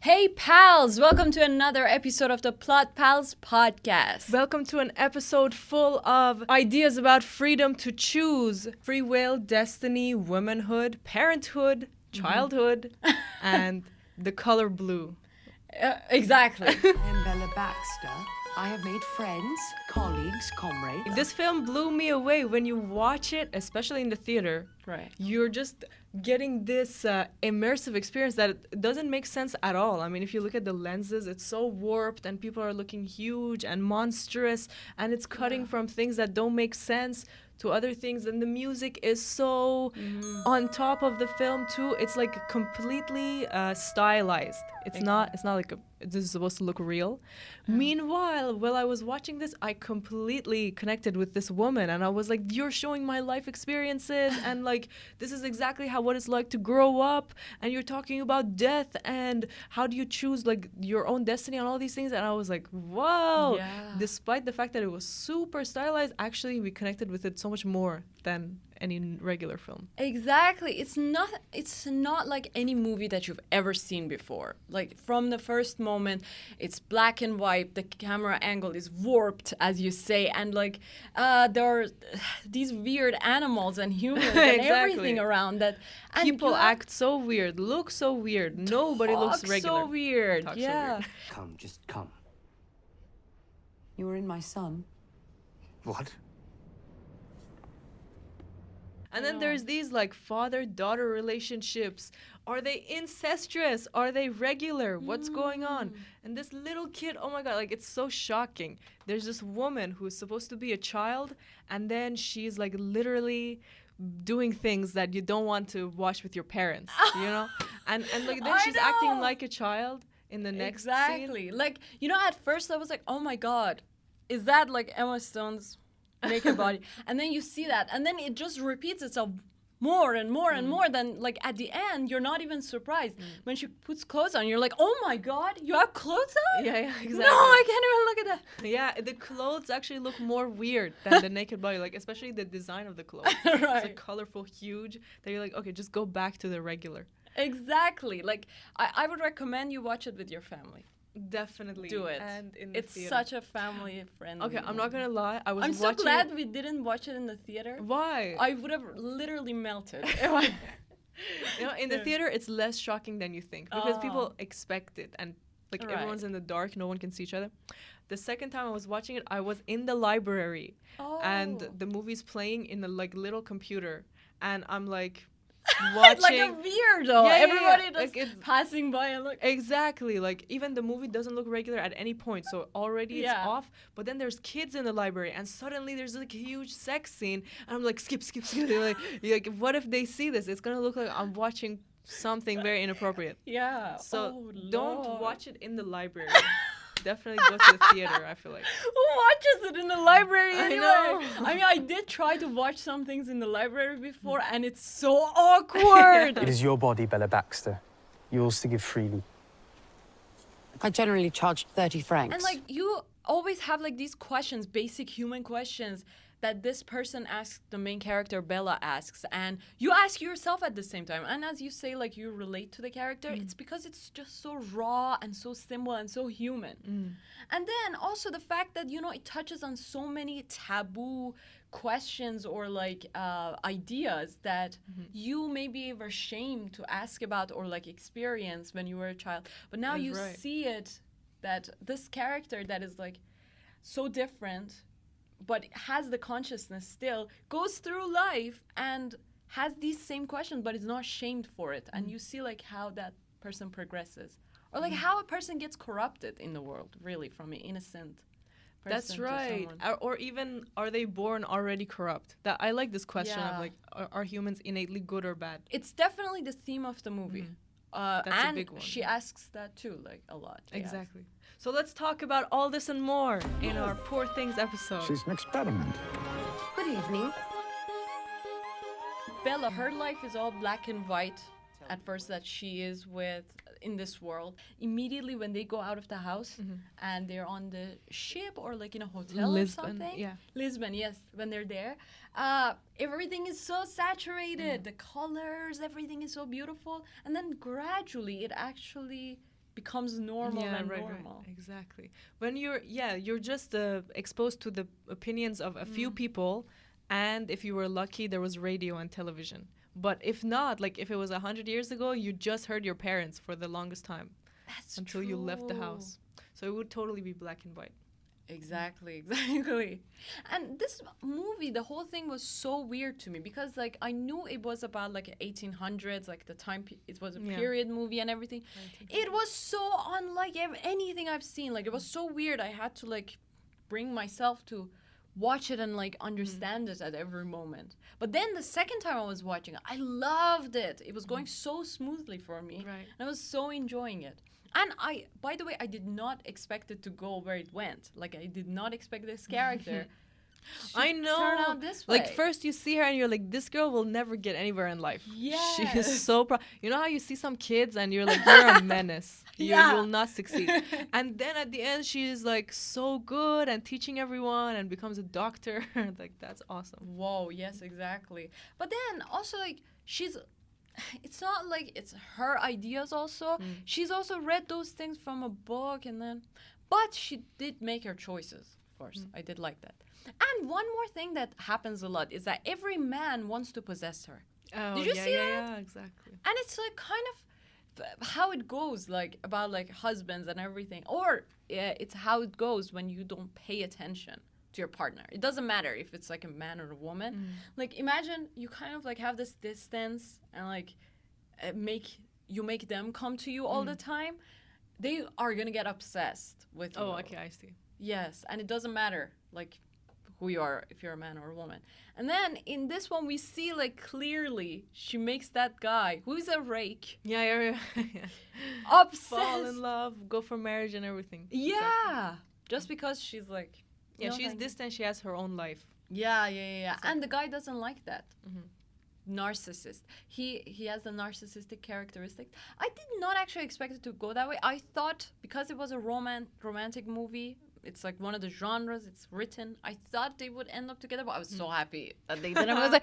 Hey pals, welcome to another episode of the Plot Pals podcast. Welcome to an episode full of ideas about freedom to choose, free will, destiny, womanhood, parenthood, childhood, and the color blue. Exactly. I am Bella Baxter. I have made friends, colleagues, comrades. This film blew me away. When you watch it, especially in the theater, Right. you're just getting this immersive experience that doesn't make sense at all. I mean, if you look at the lenses, it's so warped and people are looking huge and monstrous, and it's cutting from things that don't make sense to other things, and the music is so on top of the film too. It's like completely stylized. It's not like this is supposed to look real. Meanwhile, while I was watching this, I completely connected with this woman, and I was like, you're showing my life experiences, and like this is exactly what it's like to grow up, and you're talking about death and how do you choose like your own destiny and all these things. And I was like, whoa. Yeah. Despite the fact that it was super stylized, actually we connected with it so much more than any regular film. Exactly. It's not like any movie that you've ever seen before. Like from the first moment, it's black and white, the camera angle is warped, as you say, and like there are these weird animals and humans and Exactly. everything around that. And People you have act so weird, look so weird. Nobody looks talk regular. so weird. Talk so Yeah. weird. Come, just come. You were in my son. What? And then there's these like father-daughter relationships. Are they incestuous? Are they regular? What's going on? And this little kid, oh my God, like it's so shocking. There's this woman who's supposed to be a child, and then she's like literally doing things that you don't want to watch with your parents, you know? And like then I she's acting know. like a child in the next scene. Exactly. Like, you know, at first I was like, oh my God, is that like Emma Stone's naked body? And then you see that, and then it just repeats itself more and more and more. Then, like, at the end, you're not even surprised. When she puts clothes on, you're like, oh my God, you have clothes on? Yeah, exactly. No, I can't even look at that. Yeah, the clothes actually look more weird than the naked body, like especially the design of the clothes. It's Right. like colorful, huge, that you're like, okay, just go back to the regular. Exactly. Like, I would recommend you watch it with your family. Definitely. Do it. And in the It's theater. such a family-friendly Okay, I'm not movie. gonna lie, I was I'm so watching glad we didn't watch it in the theater. Why? I would have literally melted. You know, in the theater, it's less shocking than you think because people Oh. expect it, and like Right. everyone's in the dark, no one can see each other. The second time I was watching it, I was in the library, and Oh. the movie's playing in a like little computer, and I'm like watching. like a weirdo. Yeah, yeah, Everybody yeah. just Like, it's- passing by and look. Exactly, like even the movie doesn't look regular at any point, so already it's Yeah. off. But then there's kids in the library, and suddenly there's like a huge sex scene, and I'm like, skip. They're like, what if they see this? It's gonna look like I'm watching something very inappropriate. Yeah. So Oh, don't Lord. watch it in the library. Definitely go to the theater, I feel like. Who watches it in the library I anyway? know. I mean, I did try to watch some things in the library before, and it's so awkward. It is your body, Bella Baxter. Yours to give freely. I generally charge 30 francs. And like, you always have like these questions, basic human questions that this person asks, the main character Bella asks, and you ask yourself at the same time. And as you say, like, you relate to the character, it's because it's just so raw and so simple and so human. And then also the fact that, you know, it touches on so many taboo questions or like ideas that you maybe were ashamed to ask about or like experience when you were a child. But now That's you right. see it, that this character that is like so different but has the consciousness still, goes through life and has these same questions but is not shamed for it. And you see like how that person progresses, or like how a person gets corrupted in the world, really, from an innocent person That's to right. someone. Or even, are they born already corrupt? That I like this question Yeah. of like, are humans innately good or bad? It's definitely the theme of the movie. That's a and big one. she asks that too, like a lot. Yes. Exactly. So let's talk about all this and more in our Poor Things episode. She's an experiment. Good evening. Bella, her life is all black and white at first that she is with in this world. Immediately when they go out of the house and they're on the ship or like in a hotel Lisbon, or something. yeah. Lisbon, yes. When they're there, everything is so saturated. The colors, everything is so beautiful. And then gradually it actually becomes normal and right, normal. right. Exactly. When you're just exposed to the opinions of a few people, and if you were lucky, there was radio and television. But if not, like if it was 100 years ago, you just heard your parents for the longest time That's until you left the true. house. So it would totally be black and white. Exactly, exactly. And this movie, the whole thing was so weird to me because, like, I knew it was about like 1800s, like the time it was a period movie and everything. It was so unlike anything I've seen. Like, it was so weird. I had to like bring myself to watch it and like understand it at every moment. But then the second time I was watching it, I loved it. It was going so smoothly for me. Right. And I was so enjoying it. And by the way, I did not expect it to go where it went. Like, I did not expect this character I know. turn out this way. Like first you see her and you're like, this girl will never get anywhere in life. Yes. She is so proud. You know how you see some kids and you're like, you're a menace. You will not succeed. And then at the end she is like so good and teaching everyone and becomes a doctor. Like that's awesome. Whoa, yes, exactly. But then also like it's not like it's her ideas also. She's also read those things from a book but she did make her choices, of course. I did like that. And one more thing that happens a lot is that every man wants to possess her. Oh, Did you see that? Yeah, exactly. And it's like kind of how it goes, like about like husbands and everything. Or it's how it goes when you don't pay attention to your partner. It doesn't matter if it's like a man or a woman. Like imagine you kind of like have this distance and like make them come to you all the time. They are gonna get obsessed with you. Oh, okay, I see. Yes, and it doesn't matter like who you are, if you're a man or a woman. And then in this one we see like clearly she makes that guy who's a rake Yeah. obsessed. Fall in love, go for marriage and everything. Yeah. Exactly. Just because she's like Yeah, no, she's thank you. distant, she has her own life. Yeah. And the guy doesn't like that. Narcissist. He has the narcissistic characteristic. I did not actually expect it to go that way. I thought because it was a romantic movie, it's like one of the genres, it's written, I thought they would end up together, but I was so happy that they didn't. I was like,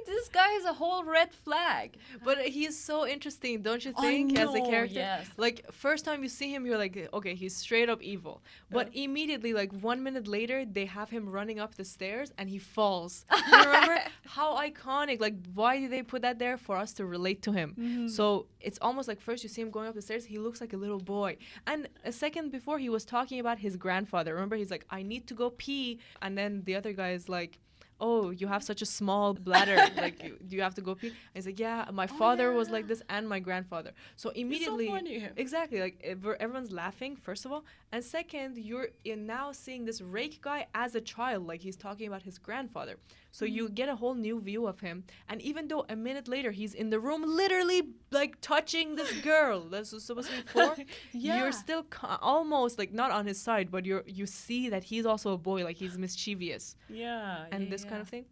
this guy is a whole red flag. But he is so interesting, don't you I think, as a know, character? yes. Like, first time you see him, you're like, okay, he's straight up evil. But immediately, like 1 minute later, they have him running up the stairs and he falls. You remember? How iconic. Like, why did they put that there? For us to relate to him. So it's almost like first you see him going up the stairs, he looks like a little boy. And a second before, he was talking about his grandfather. Remember, he's like, I need to go pee. And then the other guy is like, oh, you have such a small bladder. Like, do you have to go pee? And he's like, yeah, my father was like this and my grandfather. So immediately, so funny. exactly, like everyone's laughing, first of all. And second, you're now seeing this rake guy as a child, like he's talking about his grandfather. So you get a whole new view of him. And even though a minute later he's in the room literally like touching this girl that's supposed to be 4, you're still almost like not on his side, but you see that he's also a boy, like he's mischievous. And this kind of thing.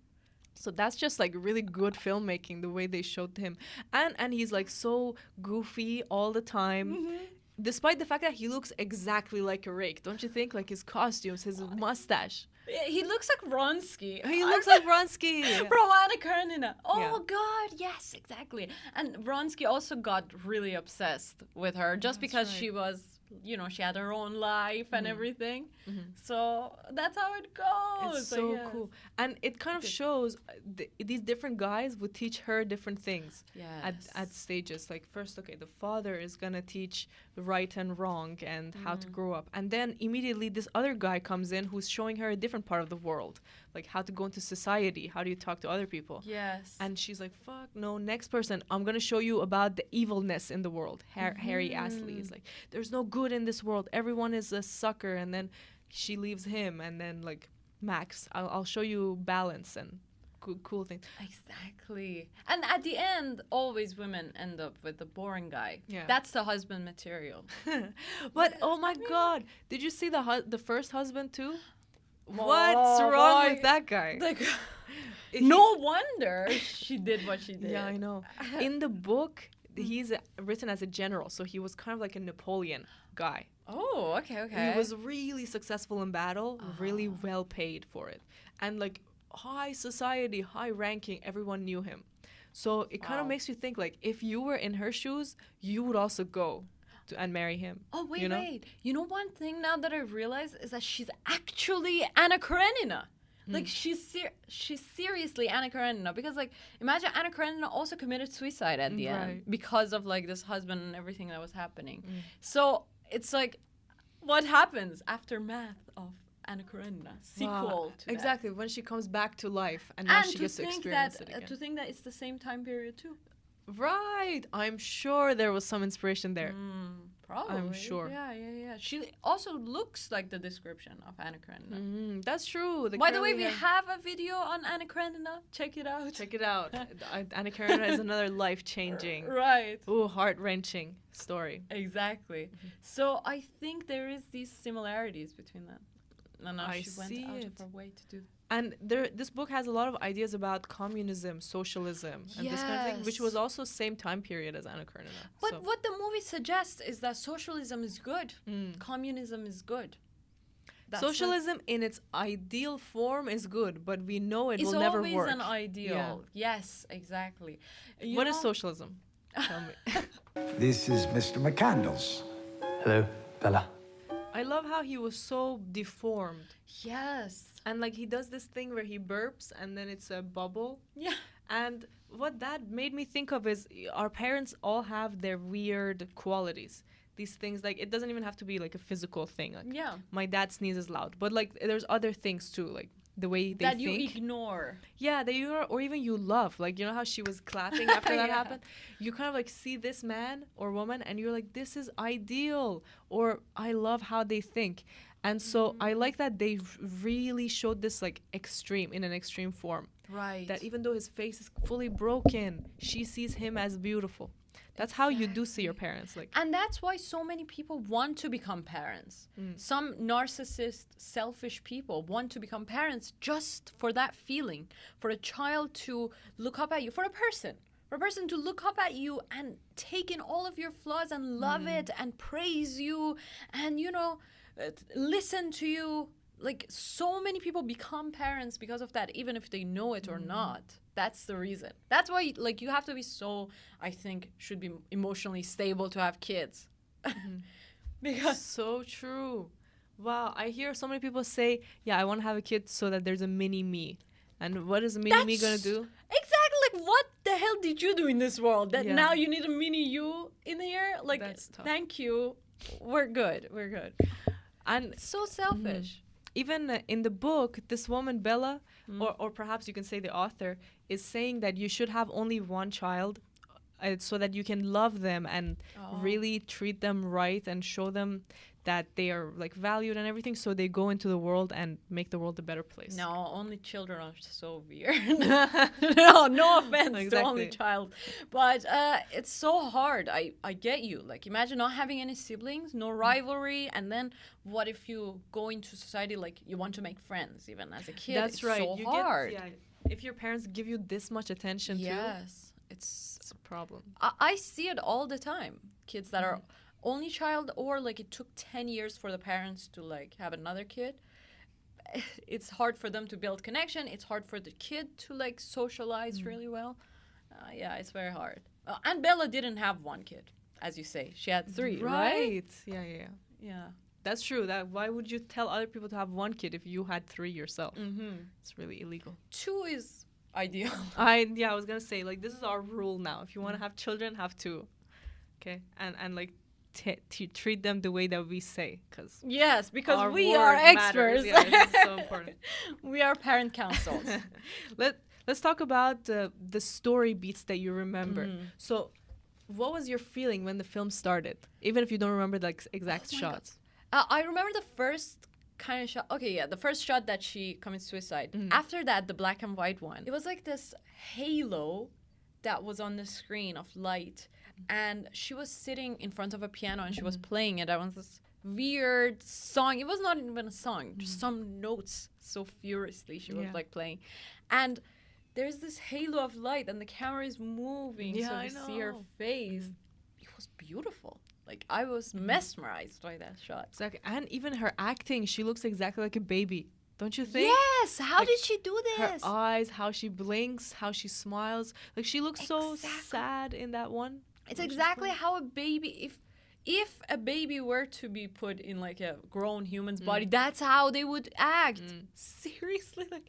So that's just like really good filmmaking, the way they showed him. And he's like so goofy all the time. Despite the fact that he looks exactly like a rake, don't you think? Like his costumes, his mustache. He looks like Vronsky. He looks like Vronsky. From Anna Karenina. Oh, Yeah. God, yes, exactly. And Vronsky also got really obsessed with her just because she was, she had her own life and everything. So that's how it goes. It's so cool. And it kind of shows these different guys would teach her different things at stages. Like first, okay, the father is going to teach right and wrong and how to grow up. And then immediately this other guy comes in who's showing her a different part of the world. Like how to go into society. How do you talk to other people? Yes. And she's like, fuck, no, next person. I'm going to show you about the evilness in the world. Harry Astley is like, there's no good in this world. Everyone is a sucker. And then she leaves him. And then like, Max, I'll show you balance and cool things. Exactly. And at the end, always women end up with the boring guy. Yeah. That's the husband material. But oh my God, did you see the first husband too? What's wrong with that guy? Like, no wonder she did what she did. Yeah, I know. In the book, he's written as a general, so he was kind of like a Napoleon guy. Oh, okay. He was really successful in battle, really well paid for it. And like high society, high ranking, everyone knew him. So it kind of makes you think like if you were in her shoes, you would also go. and marry him. Oh, wait, you know? wait. You know, one thing now that I realize is that she's actually Anna Karenina. Like, she's seriously Anna Karenina. Because, like, imagine Anna Karenina also committed suicide at the end because of, like, this husband and everything that was happening. So it's like, what happens? Aftermath of Anna Karenina. Sequel to that. Exactly, when she comes back to life and now she gets to experience it again. To think that it's the same time period, too. Right. I'm sure there was some inspiration there. Probably. I'm sure. Yeah. She also looks like the description of Anna Karenina. That's true. By the way, we have a video on Anna Karenina. Check it out. Check it out. Anna Karenina is another life-changing, right. heart-wrenching story. Exactly. So I think there is these similarities between them. And now she went out of her way to do that. And this book has a lot of ideas about communism, socialism, and this kind of thing, which was also same time period as Anna Karenina. But what the movie suggests is that socialism is good. Communism is good. Socialism in its ideal form is good, but we know it will never work. It's always an ideal. Yeah. Yes, exactly. What is socialism? Tell me. This is Mr. McCandles. Hello, Bella. I love how he was so deformed. Yes. And like he does this thing where he burps and then it's a bubble. Yeah. And what that made me think of is our parents all have their weird qualities. These things, like, it doesn't even have to be like a physical thing. Like, my dad sneezes loud. But like there's other things too, like the way they think. That you ignore. Yeah, that you ignore, or even you love. Like, you know how she was clapping after that happened? You kind of like see this man or woman and you're like, this is ideal. Or I love how they think. And so I like that they really showed this like extreme, in an extreme form. Right. That even though his face is fully broken, she sees him as beautiful. That's how you do see your parents. Like, and that's why so many people want to become parents. Some narcissist, selfish people want to become parents just for that feeling. For a child to look up at you. For a person to look up at you and take in all of your flaws and love it and praise you and, you know, listen to you. Like, so many people become parents because of that, even if they know it or not. That's the reason. That's why, like, you have to be so, I think, should be emotionally stable to have kids. Because so true. Wow, I hear so many people say, yeah, I want to have a kid so that there's a mini me. And what is a mini me going to do? Exactly. Like, what the hell did you do in this world that now you need a mini you in here? Like, thank you. We're good. And so selfish. Even in the book, this woman, Bella, or perhaps you can say the author, is saying that you should have only one child so that you can love them and really treat them right and show them that they are like valued and everything, so they go into the world and make the world a better place. No, only children are so weird. no offense to only child. But it's so hard. I get you. Like, imagine not having any siblings, no rivalry, and then what if you go into society, like, you want to make friends even as a kid? That's it's right. so hard. If your parents give you this much attention too, it's a problem. I see it all the time. Kids that are only child, or like it took 10 years for the parents to like have another kid. It's hard for them to build connection. It's hard for the kid to like socialize really well. It's very hard. And Bella didn't have one kid, as you say. She had 3, right? Yeah. That's true. That why would you tell other people to have one kid if you had 3 yourself? It's really illegal. 2 is ideal. I was gonna say, like, this is our rule now. If you want to have children, have 2. Okay, and like treat them the way that we say, because because we are experts. It's so important. We are parent councils. Let's talk about the story beats that you remember. So, what was your feeling when the film started, even if you don't remember the exact shots? I remember the first kind of shot. Okay, the first shot that she commits suicide. After that, the black and white one. It was like this halo that was on the screen of light. And she was sitting in front of a piano and she was playing it. I was this weird song. It was not even a song, just some notes so furiously she was like playing. And there's this halo of light and the camera is moving so you see her face. It was beautiful. Like, I was mesmerized by that shot. Exactly. And even her acting, she looks exactly like a baby. Don't you think? Yes. How did she do this? Her eyes, how she blinks, how she smiles. Like, she looks so sad in that one. It's exactly how a baby, if a baby were to be put in like a grown human's body, that's how they would act. Seriously, like,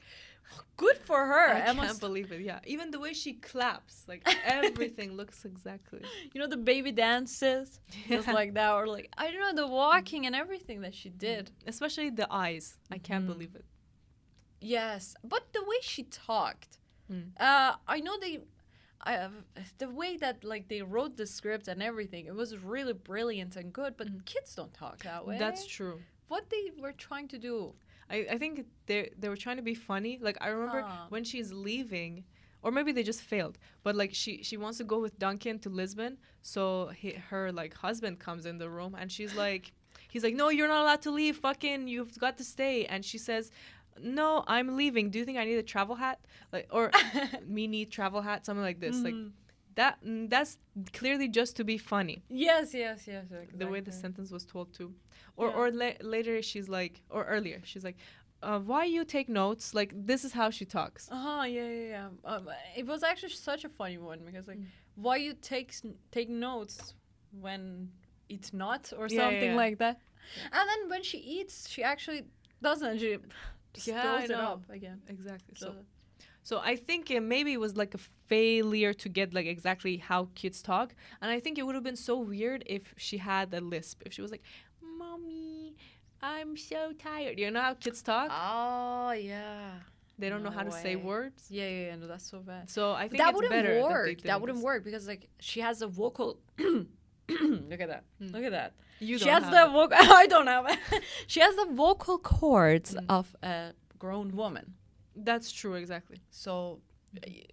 good for her. I Emma can't believe it. Yeah, even the way she claps, like everything looks exactly. You know, the baby dances just like that, or like, I don't know, the walking and everything that she did. Especially the eyes. I can't believe it. Yes, but the way she talked, I know the way that like they wrote the script and everything, it was really brilliant and good. But kids don't talk that way. That's true. What they were trying to do. I think they were trying to be funny. Like, I remember when she's leaving, or maybe they just failed, but like she wants to go with Duncan to Lisbon, so her like husband comes in the room, and he's like, no, you're not allowed to leave, fucking, you've got to stay. And she says, no, I'm leaving. Do you think I need a travel hat? Like, or me need travel hat, something like this. Like that's clearly just to be funny. Yes, exactly. The way the sentence was told too. Or later she's like, or earlier she's like, why you take notes? Like, this is how she talks. Yeah. It was actually such a funny one, because like, why you take notes when it's not, or something like that. And then when she eats, she actually doesn't. She throws it up again. Exactly. So I think maybe it was like a failure to get like exactly how kids talk. And I think it would have been so weird if she had a lisp. If she was like, Mommy, I'm so tired. You know how kids talk? Oh, yeah. They don't know how to say words. Yeah. No, that's so bad. So I think that it's wouldn't better work. That wouldn't work, because like she has a vocal. Look at that. Look at that. She has the vocal. I don't have it. She has the vocal cords of a grown woman. That's true, exactly. So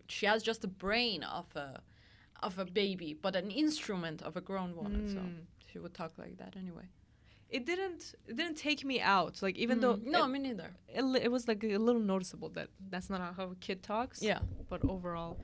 she has just the brain of a baby, but an instrument of a grown woman. So she would talk like that anyway. It didn't take me out. Like, even though me neither. It was like a little noticeable that that's not how a kid talks. Yeah. But overall,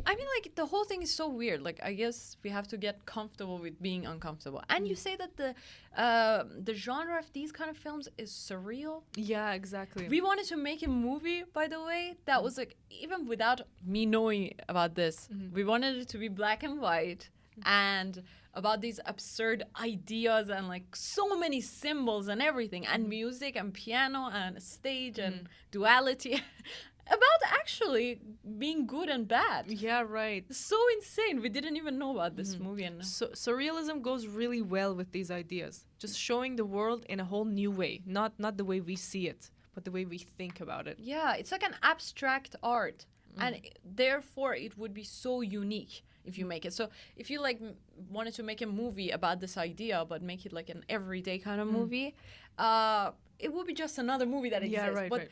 I mean, like, the whole thing is so weird. Like, I guess we have to get comfortable with being uncomfortable. And you say that the genre of these kind of films is surreal. yeah, exactly. We wanted to make a movie, by the way, that was like, even without me knowing about this, we wanted it to be black and white and about these absurd ideas and like so many symbols and everything, and music and piano and stage and duality. About actually being good and bad. Yeah, right. So insane. We didn't even know about this movie. And So surrealism goes really well with these ideas. Just showing the world in a whole new way. Not the way we see it, but the way we think about it. yeah, it's like an abstract art. And therefore, it would be so unique if you make it. So if you like wanted to make a movie about this idea, but make it like an everyday kind of movie, it would be just another movie that exists. Yeah, right, but right.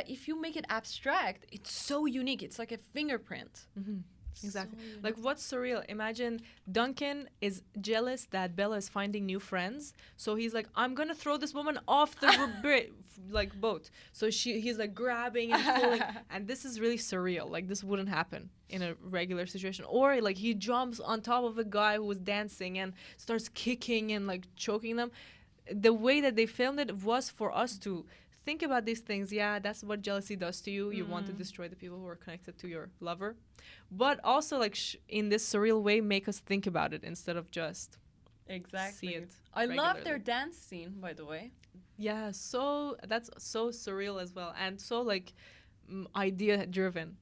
If you make it abstract, it's so unique. It's like a fingerprint. Exactly. Like, what's surreal? Imagine Duncan is jealous that Bella is finding new friends. So he's like, I'm going to throw this woman off the boat. So he's like grabbing and pulling. And this is really surreal. Like, this wouldn't happen in a regular situation. Or like he jumps on top of a guy who was dancing and starts kicking and like choking them. The way that they filmed it was for us to think about these things. Yeah, that's what jealousy does to you. You want to destroy the people who are connected to your lover. But also, like, in this surreal way, make us think about it instead of just Exactly. see it. I love their regularly. dance scene, by the way. Yeah, that's so surreal as well. And so, like, idea driven.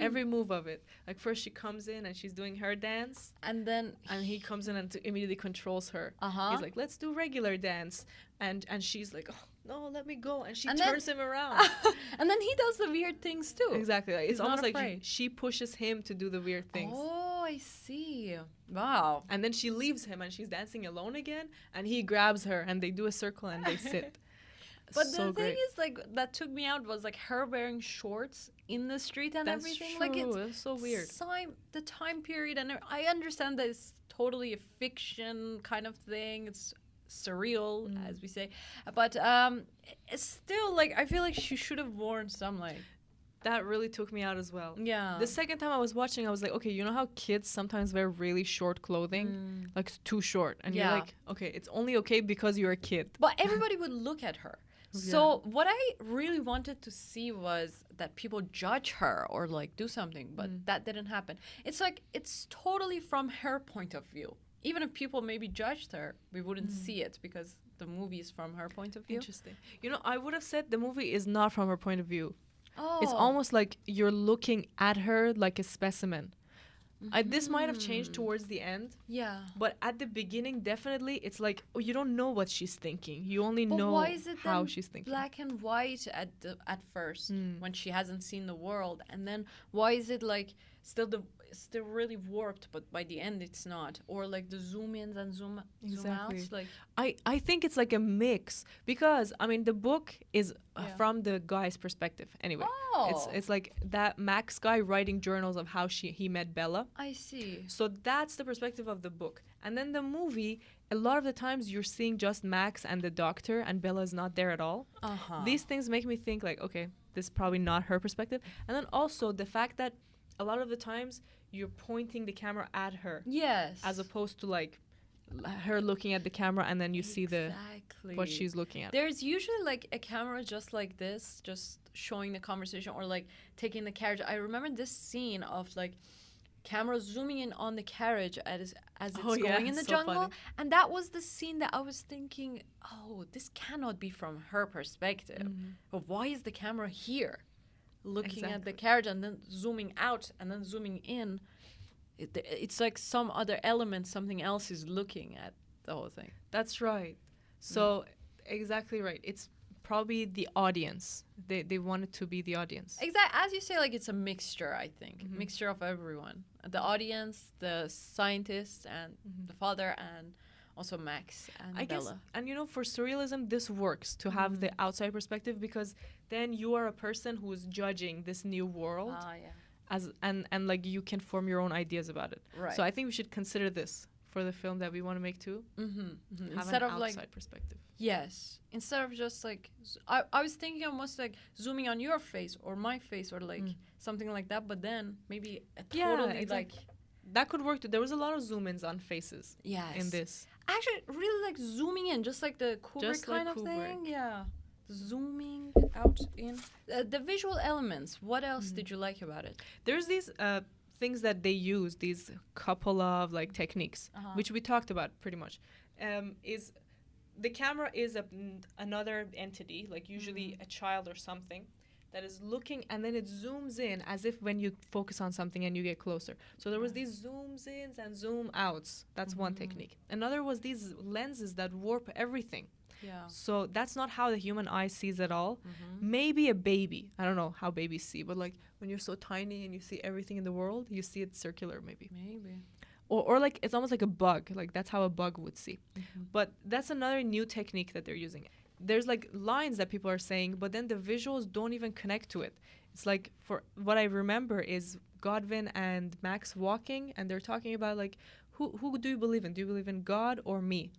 Every move of it. Like, first she comes in and she's doing her dance. And then And he comes in and immediately controls her. He's like, let's do regular dance. And she's like, oh, no, let me go. And she And then- turns him around. and then he does the weird things too. Exactly. Like, He's it's almost not like afraid. she pushes him to do the weird things. Oh, I see. Wow. And then she leaves him and she's dancing alone again. And he grabs her and they do a circle and they sit. But So the thing great. is, like, that took me out was like her wearing shorts in the street and That's everything. true. Like, it's so weird. the time period, and I understand that it's totally a fiction kind of thing. It's surreal, as we say, but it's still like I feel like she should have worn some like. That really took me out as well. Yeah. The second time I was watching, I was like, okay, you know how kids sometimes wear really short clothing? Like, it's too short. And Yeah. you're like, okay, it's only okay because you're a kid. But everybody would look at her. So what I really wanted to see was that people judge her or like do something, but that didn't happen. It's like it's totally from her point of view. even if people maybe judged her, we wouldn't see it because the movie is from her point of view. Interesting. You know, I would have said the movie is not from her point of view. Oh. It's almost like you're looking at her like a specimen. This might have changed towards the end, Yeah. but at the beginning, definitely, it's like, oh, you don't know what she's thinking. You only But know why is it how then she's thinking. black and white at first when she hasn't seen the world, and then why is it like still really warped, but by the end it's not, or like the zoom ins and zoom Exactly. outs, like I think it's like a mix because I mean the book is from the guy's perspective anyway. Oh. It's like that Max guy writing journals of how he met Bella. I see. So that's the perspective of the book. And then the movie, a lot of the times you're seeing just Max and the doctor and Bella's not there at all. These things make me think like, okay, this is probably not her perspective. And then also the fact that a lot of the times you're pointing the camera at her. Yes. As opposed to like her looking at the camera and then you see what she's looking at. There's usually like a camera just like this, just showing the conversation or like taking the carriage. I remember this scene of like camera zooming in on the carriage as it's going in the so jungle. funny. And that was the scene that I was thinking, oh, this cannot be from her perspective. But why is the camera here? Looking at the carriage and then zooming out and then zooming in. It's like some other element, something else is looking at the whole thing. That's right. So exactly right. It's probably the audience. They want it to be the audience. Exactly. As you say, like it's a mixture, I think. Mixture of everyone. The audience, the scientists, and the father, and also Max and Bella. Guess, and you know, for surrealism, this works to have the outside perspective because then you are a person who is judging this new world. And like you can form your own ideas about it. Right. So I think we should consider this for the film that we want to make too. Have Instead an of outside like perspective. yes, instead of just like I was thinking almost like zooming on your face or my face or like something like that, but then maybe a totally like that could work too. There was a lot of zoom-ins on faces in this. Actually, really like zooming in, just like the Kubrick Just like kind of Kubrick. thing. Yeah, zooming out in. The visual elements. What else did you like about it? There's these things that they use, these couple of like techniques, which we talked about pretty much. Is the camera is another entity, like usually a child or something, that is looking, and then it zooms in as if when you focus on something and you get closer. So there was these zooms ins and zoom outs. That's one technique. Another was these lenses that warp everything. Yeah. So that's not how the human eye sees at all. Maybe a baby. I don't know how babies see, but like when you're so tiny and you see everything in the world, you see it circular maybe. Maybe. Or like it's almost like a bug. Like that's how a bug would see. But that's another new technique that they're using. There's like lines that people are saying, but then the visuals don't even connect to it. It's like, for what I remember is Godwin and Max walking, and they're talking about like, who do you believe in? Do you believe in God or me?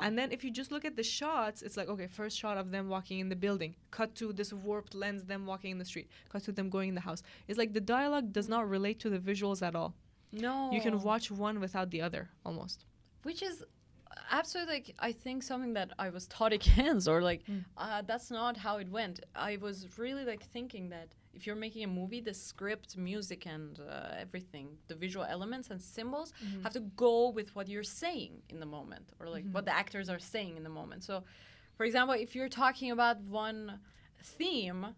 And then if you just look at the shots, it's like, okay, first shot of them walking in the building, cut to this warped lens, them walking in the street, cut to them going in the house. It's like the dialogue does not relate to the visuals at all. No. You can watch one without the other, almost. Which is absolutely, like, I think something that I was taught against, or like, that's not how it went. I was really like thinking that if you're making a movie, the script, music, and everything, the visual elements and symbols have to go with what you're saying in the moment, or like what the actors are saying in the moment. So, for example, if you're talking about one theme,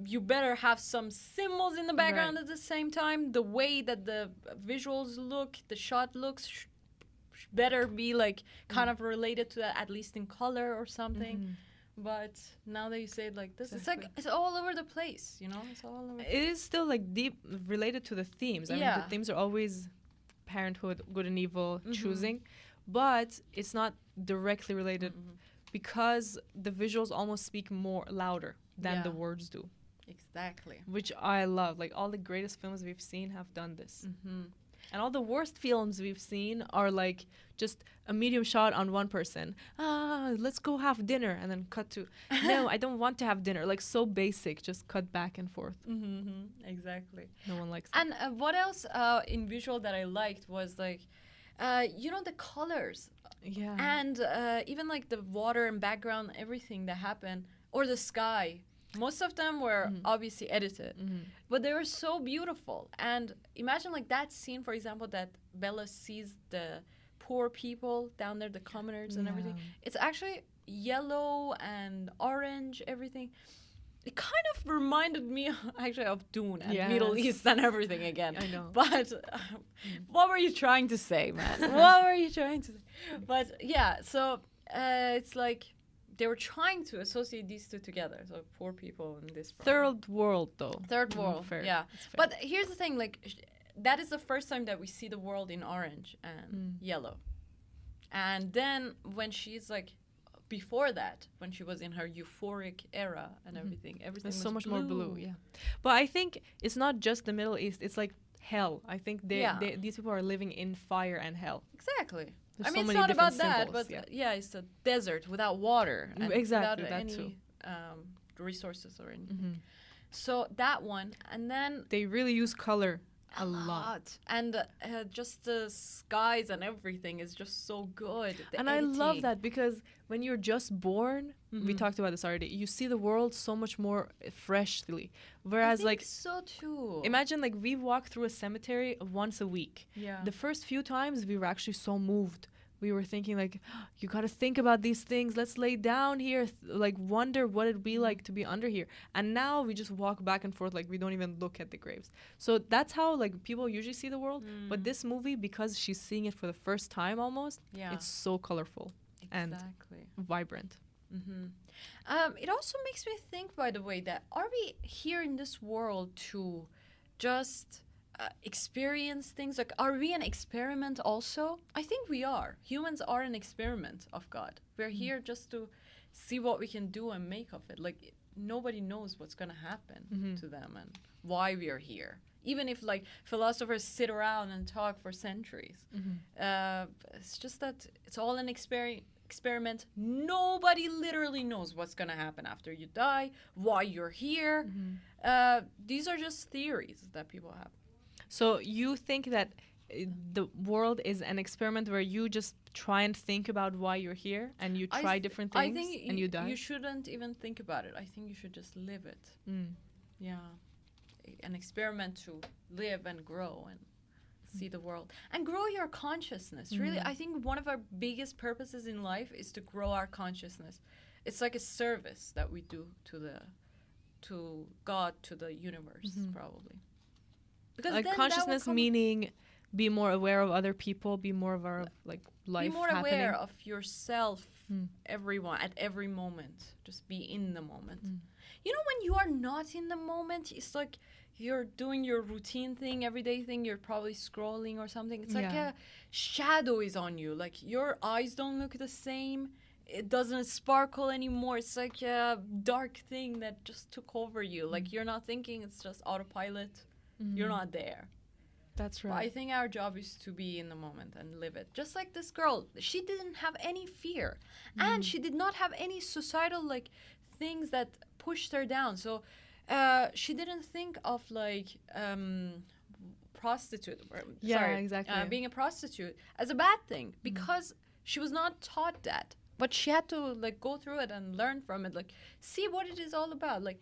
you better have some symbols in the background at the same time. The way that the visuals look, the shot looks, better be like kind of related to that, at least in color or something. But now that you say it like this, it's like it's all over the place, you know? It's all over. It is still like deep related to the themes. I mean, the themes are always parenthood, good and evil, choosing, but it's not directly related because the visuals almost speak more louder than the words do. Exactly. Which I love. Like all the greatest films we've seen have done this. And all the worst films we've seen are like just a medium shot on one person. Let's go have dinner. And then cut to, no, I don't want to have dinner. Like so basic, just cut back and forth. Exactly. No one likes that. And what else in visual that I liked was like, you know, the colors. Yeah. And even like the water and background, everything that happened, or the sky. Most of them were obviously edited, but they were so beautiful. And imagine like that scene, for example, that Bella sees the poor people down there, the commoners and everything. It's actually yellow and orange, everything. It kind of reminded me actually of Dune and Middle East and everything again. I know. But what were you trying to say, man? What were you trying to say? But yeah, so it's like they were trying to associate these two together. So poor people in this Third world, though. Third world, fair. yeah. It's fair. But here's the thing, like that is the first time that we see the world in orange and yellow. And then when she's like, before that, when she was in her euphoric era and everything There's was so much more blue, yeah. But I think it's not just the Middle East. It's like hell. I think these people are living in fire and hell. Exactly. There's I so mean, it's many not about different that, symbols, but it's a desert without water and Exactly, without that any too. resources or anything. So that one, and then They really use color a lot. And just the skies and everything is just so good. The And I love editing. that because when you're just born, we talked about this already, you see the world so much more freshly. Whereas, I think like, so too. imagine, like, we walk through a cemetery once a week. Yeah. The first few times, we were actually so moved. We were thinking, like, you got to think about these things. Let's lay down here, like, wonder what it'd be like to be under here. And now we just walk back and forth, like, we don't even look at the graves. So that's how, like, people usually see the world. But this movie, because she's seeing it for the first time almost, it's so colorful and vibrant. It also makes me think, by the way, that are we here in this world to just experience things? Like, are we an experiment also? I think we are. Humans are an experiment of God. We're here just to see what we can do and make of it. Like, nobody knows what's going to happen to them and why we are here. Even if, like, philosophers sit around and talk for centuries. It's just that it's all an experiment. Nobody literally knows what's going to happen after you die, why you're here. These are just theories that people have. So you think that the world is an experiment where you just try and think about why you're here and you try different things I think and you die? You shouldn't even think about it. I think you should just live it. Yeah. An experiment to live and grow and see the world and grow your consciousness. Really, I think one of our biggest purposes in life is to grow our consciousness. It's like a service that we do to God, to the universe, probably. Because like then consciousness meaning be more aware of other people, be more aware of like life be more happening. aware of yourself, everyone at every moment. Just be in the moment. You know, when you are not in the moment, it's like you're doing your routine thing, everyday thing. You're probably scrolling or something. It's like a shadow is on you. Like your eyes don't look the same. It doesn't sparkle anymore. It's like a dark thing that just took over you. Like you're not thinking. It's just autopilot. You're not there. That's But right. I think our job is to be in the moment and live it. Just like this girl, she didn't have any fear, and she did not have any societal like things that pushed her down. So she didn't think of like prostitute. Exactly. Being a prostitute as a bad thing because she was not taught that. But she had to like go through it and learn from it, like see what it is all about. Like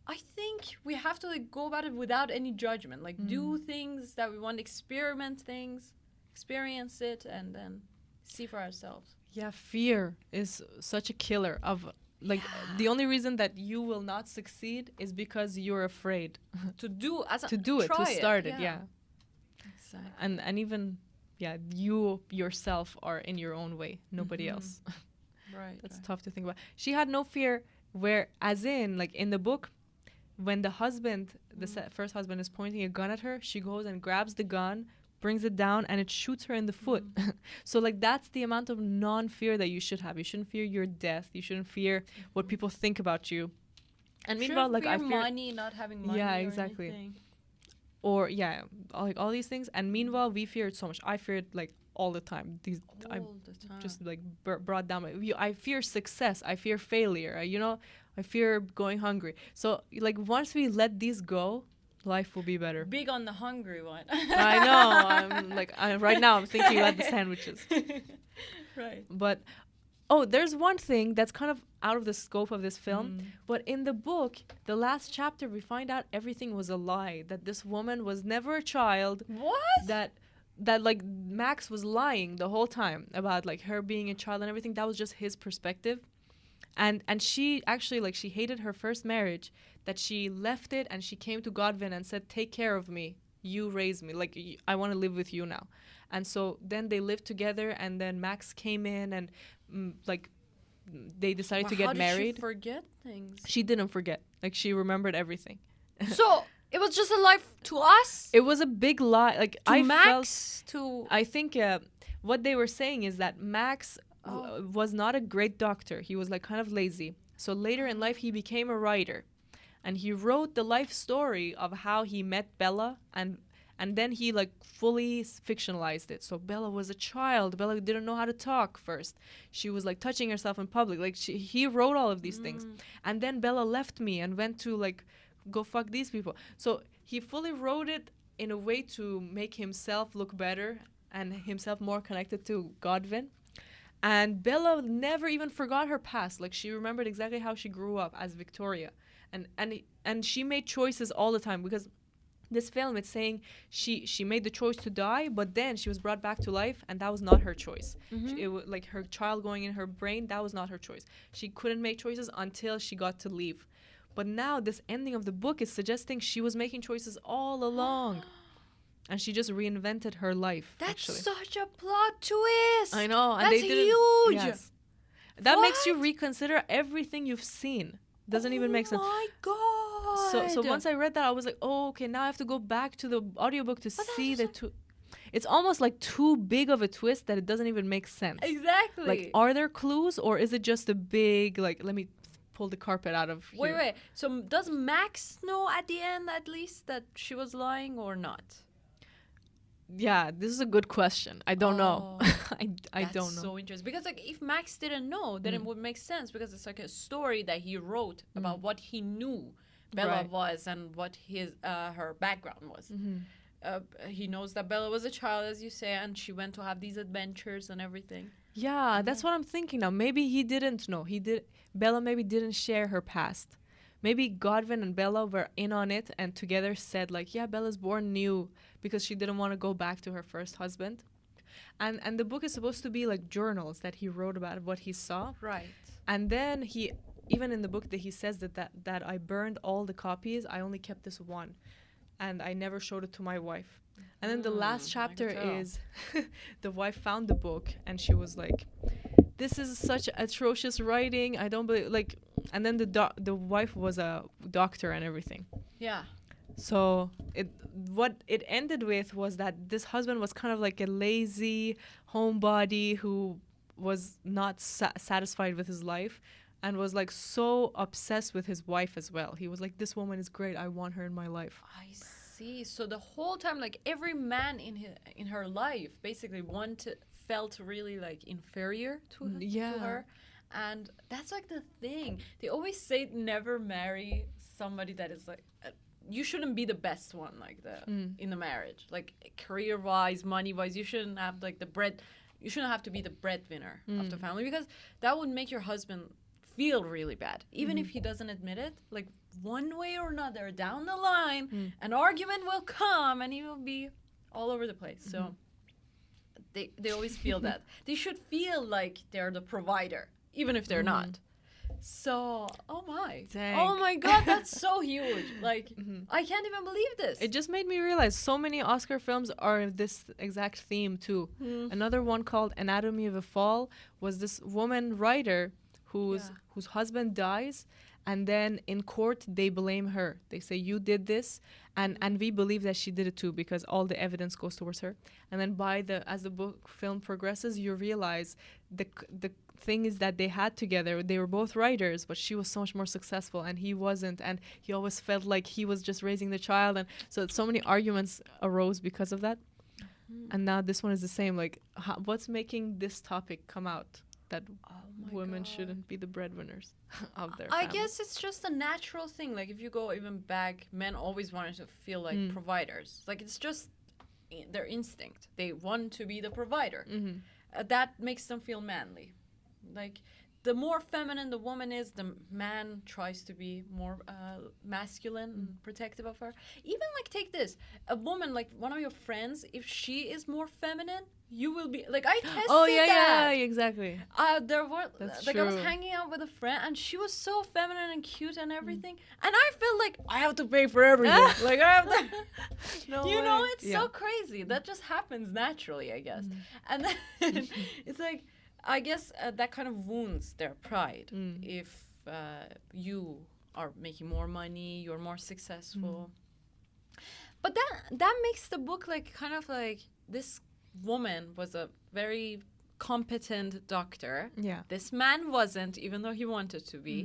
I think we have to like go about it without any judgment. Like do things that we want, experiment things, experience it, and then see for ourselves. Yeah, fear is such a killer of like the only reason that you will not succeed is because you're afraid To do as a, to do it, to try start it. Yeah. Exactly. And even you yourself are in your own way, nobody else. Right. That's tough to think about. She had no fear, where as in like in the book, when the husband, first husband is pointing a gun at her, she goes and grabs the gun, brings it down, and it shoots her in the foot. So like that's the amount of non-fear that you should have. You shouldn't fear your death. You shouldn't fear what people think about you. And meanwhile, like I fear money, not having money. Yeah, or exactly. anything. Or like all these things. And meanwhile, we fear it so much. I fear it like all the time. I'm All the time. just like brought down. I fear success. I fear failure. I fear going hungry. So like once we let these go, life will be better. Big on the hungry one. I know. Right now I'm thinking about the sandwiches. Right. But there's one thing that's kind of out of the scope of this film. But in the book, the last chapter, we find out everything was a lie. That this woman was never a child. What? That that like Max was lying the whole time about like her being a child and everything. That was just his perspective. And she actually, like, she hated her first marriage, that she left it and she came to Godwin and said, take care of me. You raise me. Like, I want to live with you now. And so then they lived together, and then Max came in and like they decided to get married. How did she forget things? She didn't forget. Like, she remembered everything. So it was just a lie to us? It was a big lie. Like, To I Max? I think what they were saying is that Max was not a great doctor. He was like kind of lazy. So later in life, he became a writer, and he wrote the life story of how he met Bella, and then he like fully fictionalized it. So Bella was a child. Bella didn't know how to talk first. She was like touching herself in public. Like, he wrote all of these things, and then Bella left me and went to like go fuck these people. So he fully wrote it in a way to make himself look better and himself more connected to Godwin. And Bella never even forgot her past. Like, she remembered exactly how she grew up as Victoria. And she made choices all the time, because this film, it's saying she made the choice to die, but then she was brought back to life, and that was not her choice. Like, her child going in her brain, that was not her choice. She couldn't make choices until she got to leave. But now this ending of the book is suggesting she was making choices all along. And she just reinvented her life. That's actually. such a plot twist. I know. And That's they didn't, huge. Yes. That makes you What? reconsider everything you've seen. Doesn't even make sense. Oh my god. So once I read that, I was like, oh, okay, now I have to go back to the audiobook to see the two. It's almost like too big of a twist that it doesn't even make sense. Exactly. Like, are there clues, or is it just a big, like, let me pull the carpet out of here? Wait. So does Max know at the end, at least, that she was lying or not? Yeah, this is a good question. I don't know. I don't know. That's so interesting. Because, like, if Max didn't know, then it would make sense, because it's like a story that he wrote about what he knew Bella Right. was and what his her background was. He knows that Bella was a child, as you say, and she went to have these adventures and everything. Yeah, that's what I'm thinking now. Maybe he didn't know. Bella maybe didn't share her past. Maybe Godwin and Bella were in on it and together said, like, yeah, Bella's born new, because she didn't want to go back to her first husband. And the book is supposed to be like journals that he wrote about what he saw. Right. And then he, even in the book, that he says that I burned all the copies. I only kept this one, and I never showed it to my wife. And then the last chapter is the wife found the book, and she was like, this is such atrocious writing. I don't believe, like, and then the wife was a doctor and everything. Yeah. So what it ended with was that this husband was kind of like a lazy homebody who was not satisfied with his life, and was like so obsessed with his wife as well. He was like, this woman is great. I want her in my life. I see. So the whole time, like, every man in her life basically felt really like inferior to her. And that's like the thing. They always say never marry somebody that is like you shouldn't be the best one, like in the marriage, like career wise, money wise. You shouldn't have like you shouldn't have to be the breadwinner of the family, because that would make your husband feel really bad, even if he doesn't admit it. Like, one way or another down the line, an argument will come and he will be all over the place. So they always feel that they should feel like they're the provider, even if they're not. So, oh my god, that's so huge. Like, I can't even believe this. It just made me realize so many Oscar films are this exact theme too. Another one called Anatomy of a Fall was this woman writer whose husband dies, and then in court they blame her. They say, you did this, and we believe that she did it too, because all the evidence goes towards her. And then as the film progresses, you realize the thing is that they had together, they were both writers, but she was so much more successful and he wasn't, and he always felt like he was just raising the child, and so many arguments arose because of that. And now this one is the same. Like, what's making this topic come out, that women shouldn't be the breadwinners of their family? I guess it's just a natural thing. Like, if you go even back, men always wanted to feel like providers. Like, it's just their instinct. They want to be the provider. That makes them feel manly. Like, the more feminine the woman is, the man tries to be more masculine and protective of her. Even like, take this, a woman, like one of your friends, if she is more feminine, you will be like, I tested that. Yeah, exactly. There were That's like, I was true. hanging out with a friend and she was so feminine and cute and everything, and I felt like I have to pay for everything. Like I have to, No you know, way. it's so crazy. That just happens naturally, I guess. And then it's like, I guess that kind of wounds their pride. If you are making more money, you're more successful. But that makes the book like kind of like, this woman was a very competent doctor. Yeah. This man wasn't, even though he wanted to be.